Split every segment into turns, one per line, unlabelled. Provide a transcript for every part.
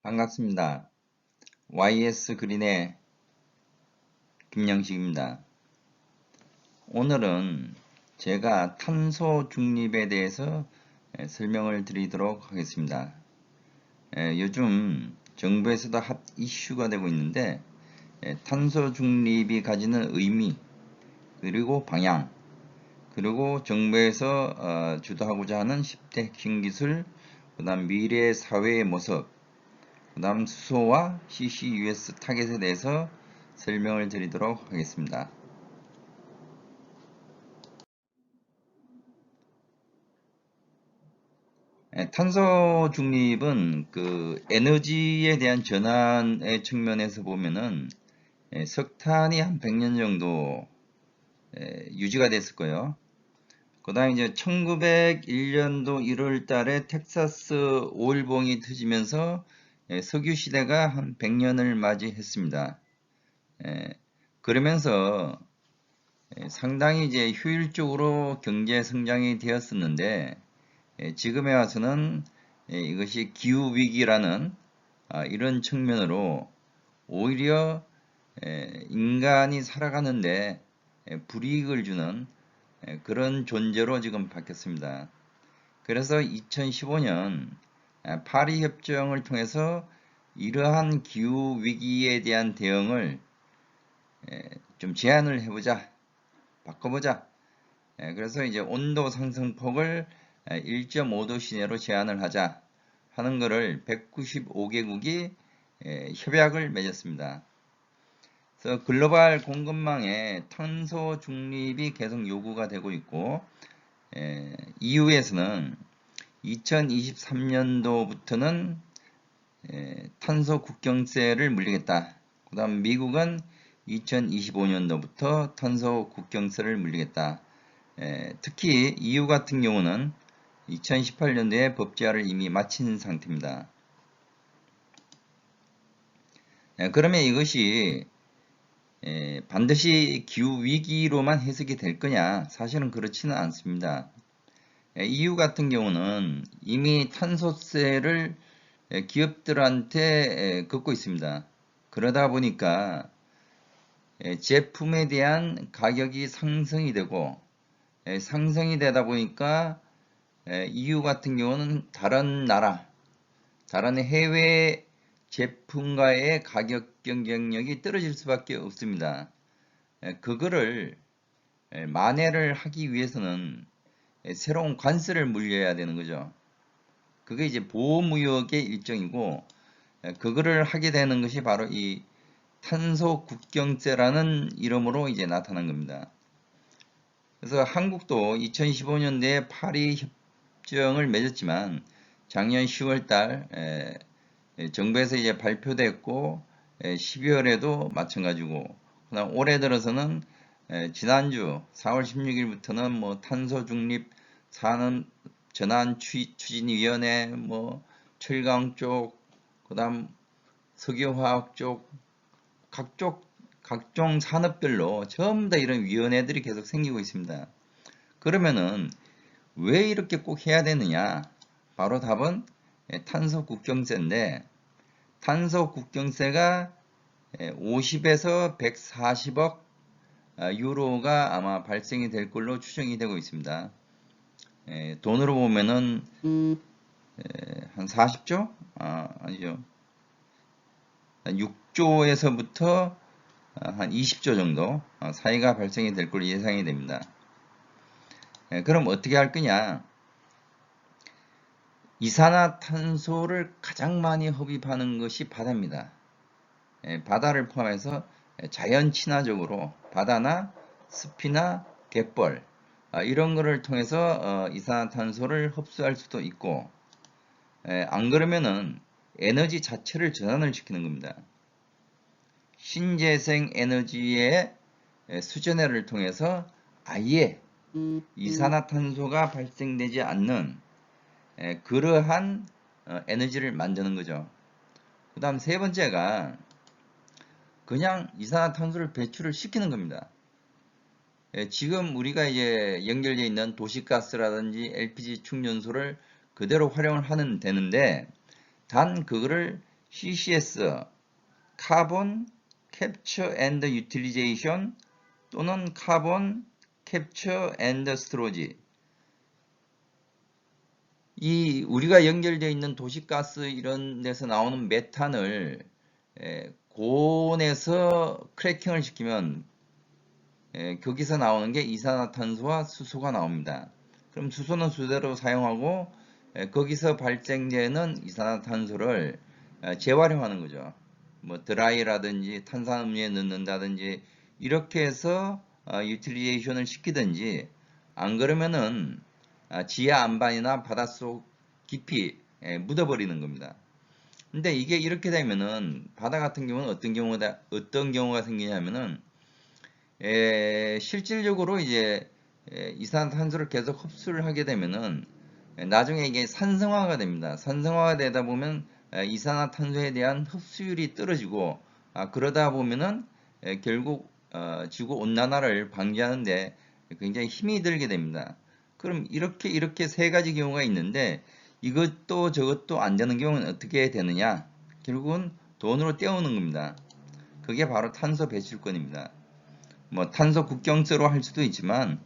반갑습니다. YS 그린의 김영식입니다. 오늘은 제가 탄소 중립에 대해서 설명을 드리도록 하겠습니다. 요즘 정부에서도 핫 이슈가 되고 있는데 탄소 중립이 가지는 의미, 그리고 방향, 그리고 정부에서 주도하고자 하는 10대 핵심 기술, 그 다음 미래 사회의 모습, 그 다음 수소와 CCUS 타겟에 대해서 설명을 드리도록 하겠습니다. 탄소 중립은 그 에너지에 대한 전환의 측면에서 보면은 석탄이 한 100년 정도 유지가 됐을 거예요. 그 다음에 이제 1901년도 1월 달에 텍사스 오일봉이 터지면서 석유 시대가 한 100년을 맞이했습니다. 그러면서 상당히 이제 효율적으로 경제 성장이 되었었는데 지금에 와서는 이것이 기후 위기라는 이런 측면으로 오히려 인간이 살아가는데 불이익을 주는 그런 존재로 지금 바뀌었습니다. 그래서 2015년 파리 협정을 통해서 이러한 기후 위기에 대한 대응을 좀 제한을 해보자, 바꿔보자. 그래서 이제 온도 상승폭을 1.5도 시내로 제한을 하자 하는 것을 195개국이 협약을 맺었습니다. 그래서 글로벌 공급망에 탄소 중립이 계속 요구가 되고 있고 EU에서는 2023년도부터는 탄소 국경세를 물리겠다. 그 다음 미국은 2025년도부터 탄소 국경세를 물리겠다. 특히 EU 같은 경우는 2018년도에 법제화를 이미 마친 상태입니다. 그러면 이것이 반드시 기후위기로만 해석이 될 거냐? 사실은 그렇지는 않습니다. EU 같은 경우는 이미 탄소세를 기업들한테 걷고 있습니다. 그러다 보니까 제품에 대한 가격이 상승이 되고 상승이 되다 보니까 EU 같은 경우는 다른 나라, 다른 해외 제품과의 가격 경쟁력이 떨어질 수밖에 없습니다. 그거를 만회를 하기 위해서는 새로운 관세를 물려야 되는 거죠. 그게 이제 보호무역의 일종이고 그거를 하게 되는 것이 바로 이 탄소 국경세라는 이름으로 이제 나타난 겁니다. 그래서 한국도 2015년도에 파리 협정을 맺었지만 작년 10월 달 정부에서 이제 발표됐고 12월에도 마찬가지고 그다음 올해 들어서는 지난주 4월 16일부터는 뭐 탄소 중립 산업 전환 추진위원회 뭐 철강 쪽 그다음 석유화학 쪽 각종 산업별로 전부 다 이런 위원회들이 계속 생기고 있습니다. 그러면은 왜 이렇게 꼭 해야 되느냐? 바로 답은 탄소 국경세인데 탄소 국경세가 50에서 140억 유로가 아마 발생이 될 걸로 추정이 되고 있습니다. 돈으로 보면은 한 40조? 아니죠. 6조에서부터 한 20조 정도 사이가 발생이 될 걸로 예상이 됩니다. 그럼 어떻게 할 거냐? 이산화탄소를 가장 많이 흡입하는 것이 바다입니다. 바다를 포함해서 자연 친화적으로 바다나 습이나 갯벌 이런 거를 통해서 이산화탄소를 흡수할 수도 있고 안 그러면은 에너지 자체를 전환을 시키는 겁니다. 신재생 에너지의 수전해를 통해서 아예 이산화탄소가 발생되지 않는 그러한 에너지를 만드는 거죠. 그 다음 세 번째가 그냥 이산화탄소를 배출을 시키는 겁니다. 지금 우리가 이제 연결되어 있는 도시가스라든지 LPG 충전소를 그대로 활용을 하면 되는데 단 그거를 CCS, 카본 캡처 앤드 유틸리제이션 또는 카본 캡처 앤드 스토리지. 이 우리가 연결되어 있는 도시가스 이런 데서 나오는 메탄을 고온에서 크래킹을 시키면 거기서 나오는 게 이산화탄소와 수소가 나옵니다. 그럼 수소는 수대로 사용하고 거기서 발생되는 이산화탄소를 재활용하는 거죠. 뭐 드라이라든지 탄산음료에 넣는다든지 이렇게 해서 유틸리제이션을 시키든지 안 그러면은 지하 안반이나 바닷속 깊이 묻어버리는 겁니다. 근데 이게 이렇게 되면은 바다 같은 경우는 어떤 경우가 생기냐면은 실질적으로 이제 이산화탄소를 계속 흡수를 하게 되면은 나중에 이게 산성화가 됩니다. 산성화가 되다 보면 이산화탄소에 대한 흡수율이 떨어지고 그러다 보면은 결국 지구 온난화를 방지하는데 굉장히 힘이 들게 됩니다. 그럼 이렇게 세 가지 경우가 있는데 이것도 저것도 안 되는 경우는 어떻게 되느냐? 결국은 돈으로 때우는 겁니다. 그게 바로 탄소 배출권입니다. 뭐 탄소 국경세로 할 수도 있지만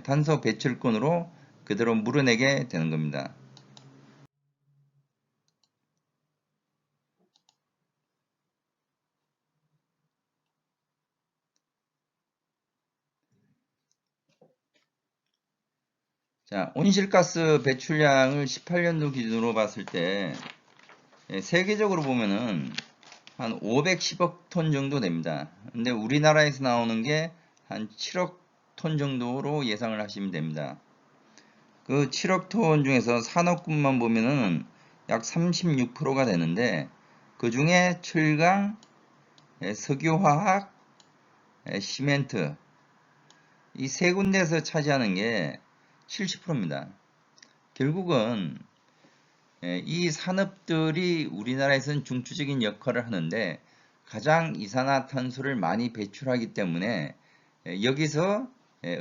탄소 배출권으로 그대로 물어내게 되는 겁니다. 자, 온실가스 배출량을 18년도 기준으로 봤을 때 세계적으로 보면은 한 510억 톤 정도 됩니다. 근데 우리나라에서 나오는 게 한 7억 톤 정도로 예상을 하시면 됩니다. 그 7억 톤 중에서 산업군만 보면은 약 36%가 되는데 그 중에 철강, 석유화학, 시멘트 이 세 군데에서 차지하는 게 70%입니다. 결국은 이 산업들이 우리나라에서는 중추적인 역할을 하는데 가장 이산화탄소를 많이 배출하기 때문에 여기서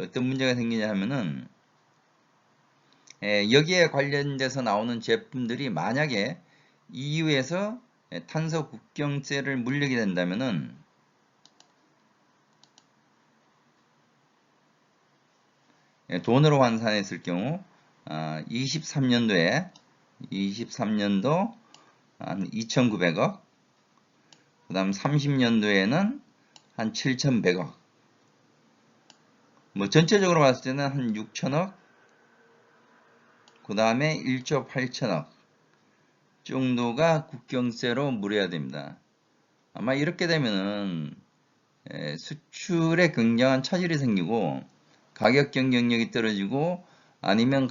어떤 문제가 생기냐 하면은 여기에 관련돼서 나오는 제품들이 만약에 EU에서 탄소 국경세를 물리게 된다면은 돈으로 환산했을 경우 23년도 한 2,900억, 그 다음 30년도에는 한 7,100억, 뭐 전체적으로 봤을 때는 한 6천억, 그 다음에 1조 8천억 정도가 국경세로 물어야 됩니다. 아마 이렇게 되면은 수출에 굉장한 차질이 생기고 가격 경쟁력이 떨어지고 아니면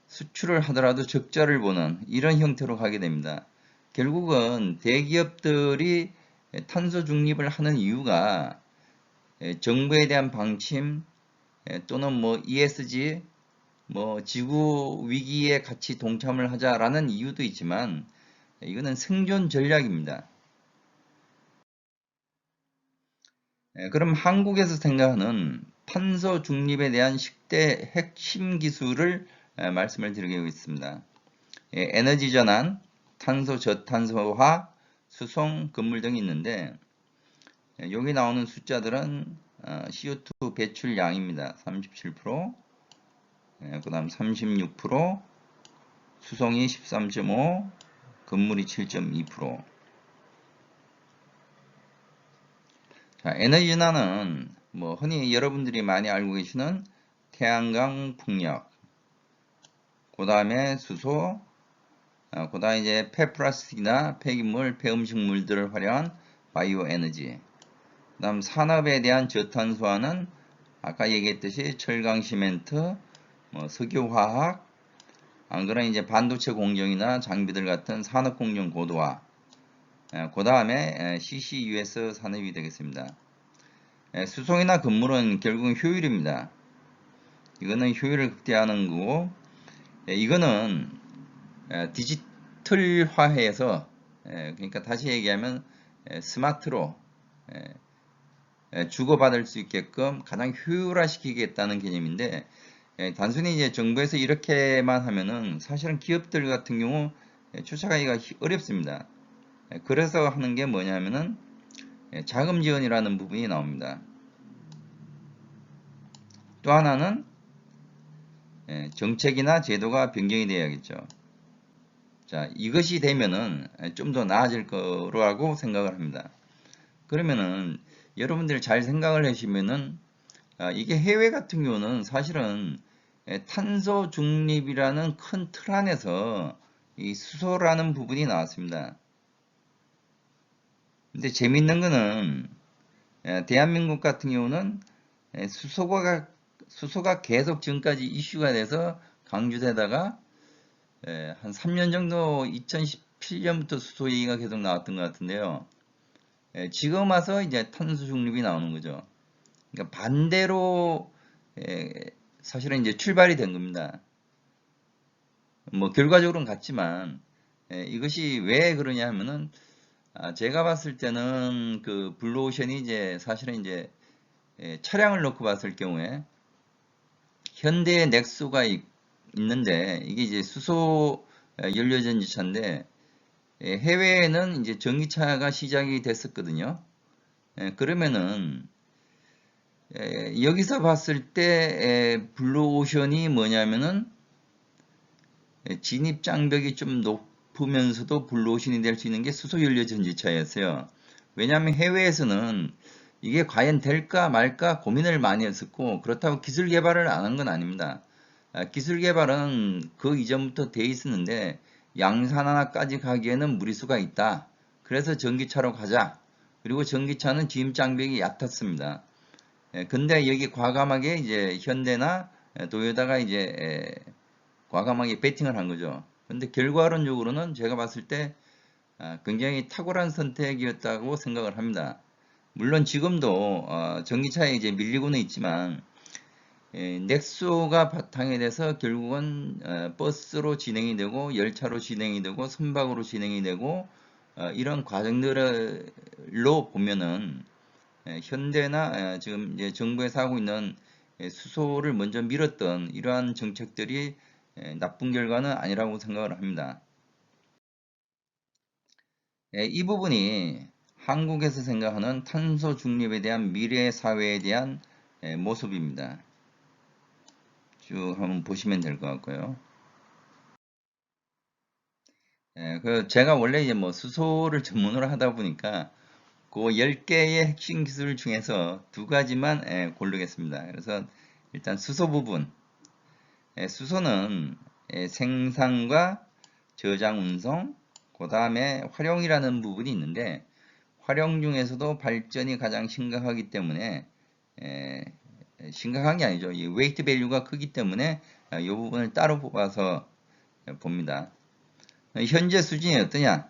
수출을 하더라도 적자를 보는 이런 형태로 가게 됩니다. 결국은 대기업들이 탄소 중립을 하는 이유가 정부에 대한 방침 또는 뭐 ESG 뭐 지구 위기에 같이 동참을 하자라는 이유도 있지만 이거는 생존 전략입니다. 그럼 한국에서 생각하는 탄소 중립에 대한 10대 핵심 기술을 말씀을 드리겠습니다. 에너지 전환, 탄소 저탄소화, 수송, 건물 등이 있는데 여기 나오는 숫자들은 CO2 배출량입니다. 37%, 그 다음 36%, 수송이 13.5%, 건물이 7.2%. 자, 에너지 전환은 뭐 흔히 여러분들이 많이 알고 계시는 태양광 풍력, 그 다음에 수소, 그 다음에 이제 폐플라스틱이나 폐기물, 폐음식물들을 활용한 바이오 에너지, 그 다음 산업에 대한 저탄소화는 아까 얘기했듯이 철강, 시멘트, 뭐 석유화학, 안 그러면 이제 반도체 공정이나 장비들 같은 산업 공정 고도화, 그 다음에 CCUS 산업이 되겠습니다. 수송이나 건물은 결국은 효율입니다. 이거는 효율을 극대화하는 거고, 이거는 디지털화해서 그러니까 다시 얘기하면 스마트로 주고받을 수 있게끔 가장 효율화시키겠다는 개념인데 단순히 이제 정부에서 이렇게만 하면은 사실은 기업들 같은 경우 쫓아가기가 어렵습니다. 그래서 하는 게 뭐냐면은 자금 지원이라는 부분이 나옵니다. 또 하나는 정책이나 제도가 변경이 돼야겠죠. 자, 이것이 되면은 좀 더 나아질 거라고 생각을 합니다. 그러면은 여러분들이 잘 생각을 하시면은 이게 해외 같은 경우는 사실은 탄소 중립이라는 큰 틀 안에서 이 수소라는 부분이 나왔습니다. 근데 재밌는 거는 대한민국 같은 경우는 수소가 계속 지금까지 이슈가 돼서 강조되다가 한 3년 정도 2017년부터 수소 얘기가 계속 나왔던 것 같은데요. 지금 와서 이제 탄소 중립이 나오는 거죠. 그러니까 반대로 사실은 이제 출발이 된 겁니다. 뭐 결과적으로는 같지만 이것이 왜 그러냐 하면은 제가 봤을 때는 그 블루오션이 이제 사실은 이제 차량을 놓고 봤을 경우에 현대의 넥소가 있는데 이게 이제 수소 연료전지차인데 해외에는 이제 전기차가 시작이 됐었거든요. 그러면은 여기서 봤을 때 블루오션이 뭐냐면은 진입 장벽이 좀 높으면서도 블루오션이 될 수 있는 게 수소연료 전지차였어요. 왜냐하면 해외에서는 이게 과연 될까 말까 고민을 많이 했었고 그렇다고 기술 개발을 안 한 건 아닙니다. 기술 개발은 그 이전부터 돼 있었는데 양산 하나까지 가기에는 무리수가 있다. 그래서 전기차로 가자. 그리고 전기차는 진입 장벽이 얕았습니다. 근데 여기 과감하게 이제 현대나 도요타가 이제 과감하게 베팅을 한 거죠. 근데 결과론적으로는 제가 봤을 때 굉장히 탁월한 선택이었다고 생각을 합니다. 물론 지금도 전기차에 이제 밀리고는 있지만 넥소가 바탕이 돼서 결국은 버스로 진행이 되고 열차로 진행이 되고 선박으로 진행이 되고 이런 과정들로 보면은 현대나 지금 이제 정부에서 하고 있는 수소를 먼저 밀었던 이러한 정책들이 나쁜 결과는 아니라고 생각을 합니다. 이 부분이 한국에서 생각하는 탄소 중립에 대한 미래 사회에 대한 모습입니다. 쭉 한번 보시면 될 것 같고요. 제가 원래 이제 뭐 수소를 전문으로 하다 보니까 그 10개의 핵심 기술 중에서 두 가지만 고르겠습니다. 그래서 일단 수소 부분. 수소는 생산과 저장 운송, 그 다음에 활용이라는 부분이 있는데 활용 중에서도 발전이 가장 심각하기 때문에 심각한 게 아니죠. 이 웨이트 밸류가 크기 때문에 이 부분을 따로 뽑아서 봅니다. 현재 수준이 어떠냐?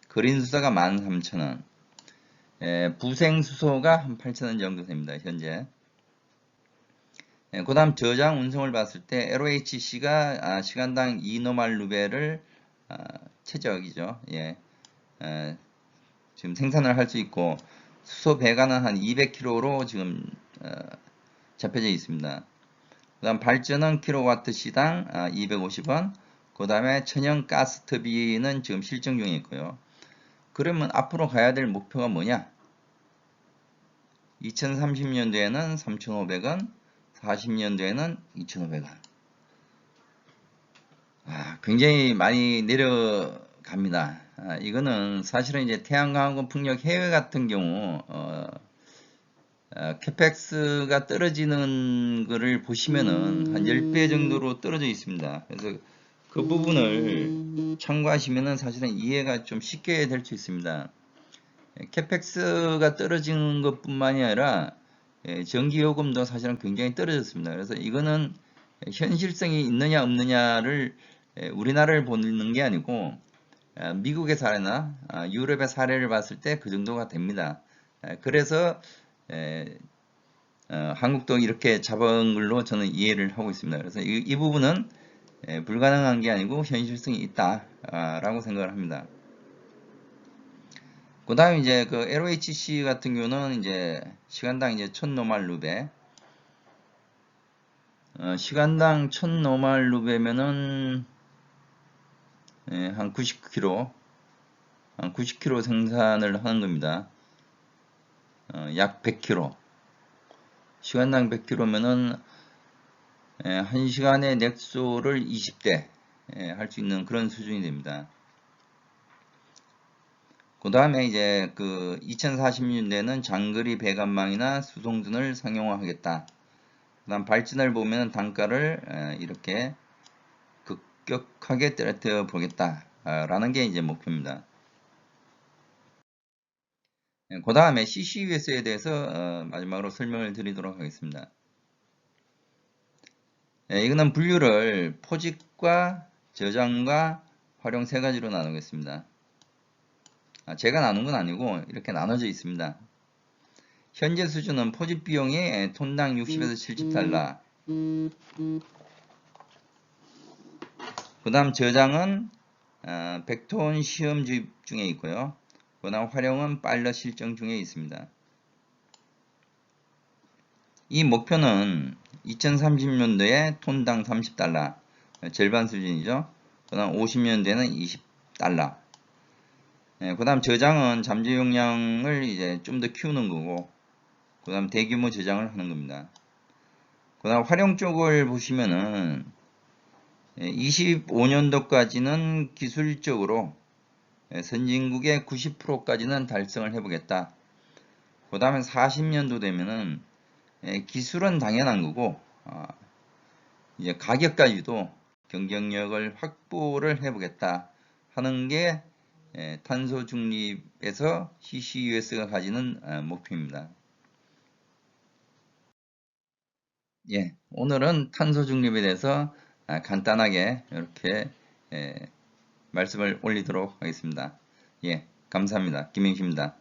그린 수소가 13,000원, 부생 수소가 한 8,000원 정도 됩니다. 현재. 그 다음 저장 운송을 봤을 때 LOHC가 시간당 2노말 루벨을 최적이죠. 예. 지금 생산을 할 수 있고 수소 배관은 한 200kg로 지금 잡혀져 있습니다. 그 다음 발전은 킬로와트 시당 250원. 그 다음에 천연 가스 터빈은 지금 실증 중에 있고요. 그러면 앞으로 가야 될 목표가 뭐냐? 2030년도에는 3,500원, 40년도에는 2,500원. 굉장히 많이 내려갑니다. 이거는 사실은 이제 태양광하고 풍력 해외 같은 경우 캐펙스가 떨어지는 거를 보시면은 한 10배 정도로 떨어져 있습니다. 그래서 그 부분을 참고하시면은 사실은 이해가 좀 쉽게 될 수 있습니다. 캐펙스가 떨어지는 것뿐만이 아니라 전기요금도 사실은 굉장히 떨어졌습니다. 그래서 이거는 현실성이 있느냐 없느냐를 우리나라를 보는 게 아니고 미국의 사례나 유럽의 사례를 봤을 때 그 정도가 됩니다. 그래서 한국도 이렇게 잡은 걸로 저는 이해를 하고 있습니다. 그래서 이 부분은 불가능한 게 아니고 현실성이 있다라고 생각을 합니다. 그 다음에 이제 그 LOHC 같은 경우는 이제 시간당 이제 1000노말 루베, 시간당 1000노말 루베면은 한 90kg 생산을 하는 겁니다. 약 100kg. 시간당 100kg면은 1시간에 넥소를 20대 할 수 있는 그런 수준이 됩니다. 그 다음에 이제 그 2040년대는 장거리 배관망이나 수송선을 상용화하겠다. 그 다음 발진을 보면 단가를 이렇게 급격하게 떨어뜨려 보겠다 라는 게 이제 목표입니다. 그 다음에 CCUS에 대해서 마지막으로 설명을 드리도록 하겠습니다. 이거는 분류를 포집과 저장과 활용 세 가지로 나누겠습니다. 제가 나눈 건 아니고 이렇게 나눠져 있습니다. 현재 수준은 포집 비용이 톤당 60에서 70달러. 그 다음 저장은 100톤 시험 주입 중에 있고요. 그 다음 활용은 파일럿 실정 중에 있습니다. 이 목표는 2030년도에 톤당 30달러, 절반 수준이죠. 그 다음 50년대는 20달러. 그 다음 저장은 잠재 용량을 이제 좀 더 키우는 거고, 그 다음 대규모 저장을 하는 겁니다. 그 다음 활용 쪽을 보시면은 25년도까지는 기술적으로 선진국의 90%까지는 달성을 해보겠다. 그 다음에 40년도 되면은 기술은 당연한 거고 이제 가격까지도 경쟁력을 확보를 해보겠다 하는 게 탄소 중립에서 CCUS가 가지는 목표입니다. 예, 오늘은 탄소 중립에 대해서 간단하게 이렇게 말씀을 올리도록 하겠습니다. 예, 감사합니다. 김영식입니다.